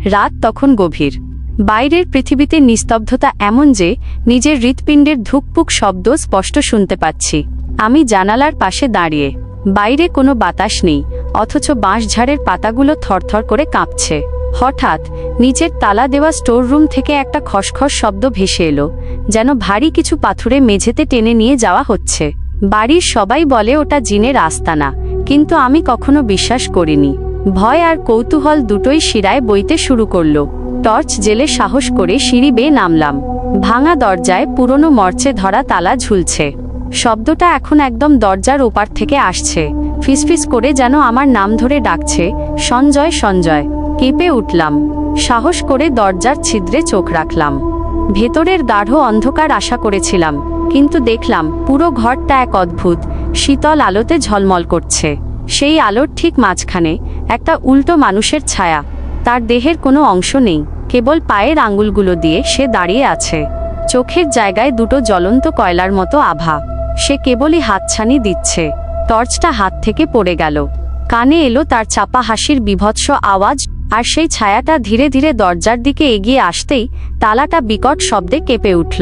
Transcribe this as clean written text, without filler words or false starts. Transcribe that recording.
রাত তখন গভীর। বাইরের পৃথিবীতে নিস্তব্ধতা এমন যে নিজের হৃৎপিণ্ডের ধুকপুক শব্দ স্পষ্ট শুনতে পাচ্ছি। আমি জানালার পাশে দাঁড়িয়ে। বাইরে কোনো বাতাস নেই, অথচ বাঁশঝাড়ের পাতাগুলো থরথর করে কাঁপছে। হঠাৎ নিচের তালা দেওয়া স্টোর রুম থেকে একটা খসখস শব্দ ভেসে এলো, যেন ভারী কিছু পাথুরে মেঝেতে টেনে নিয়ে যাওয়া হচ্ছে। বাড়ির সবাই বলে ওটা জিনের আস্তানা, কিন্তু আমি কখনো বিশ্বাস করিনি। ভয় আর কৌতূহল দুটোই শিরায় বইতে শুরু করলো। টর্চ জেলে সাহস করে সিঁড়ি বেয়ে নামলাম। ভাঙা দরজায় পুরনো মরচে ধরা তালা ঝুলছে। শব্দটা এখন একদম দরজার ওপার থেকে আসছে, ফিসফিস করে যেন আমার নাম ধরে ডাকছে, সঞ্জয় সঞ্জয়। কেঁপে উঠলাম। সাহস করে দরজার ছিদ্রে চোখ রাখলাম। ভেতরের গাঢ় অন্ধকার আশা করেছিলাম, কিন্তু দেখলাম পুরো ঘরটা এক অদ্ভুত শীতল আলোতে ঝলমল করছে। সেই আলোর ঠিক মাঝখানে একটা উল্টো মানুষের ছায়া। তার দেহের কোনো অংশ নেই, কেবল পায়ের আঙুলগুলো দিয়ে সে দাঁড়িয়ে আছে। চোখের জায়গায় দুটো জ্বলন্ত কয়লার মতো আভা। সে কেবলই হাতছানি দিচ্ছে। টর্চটা হাত থেকে পড়ে গেল। কানে এলো তার চাপা হাসির বিভৎস আওয়াজ, আর সেই ছায়াটা ধীরে ধীরে দরজার দিকে এগিয়ে আসতেই তালাটা বিকট শব্দে কেঁপে উঠল।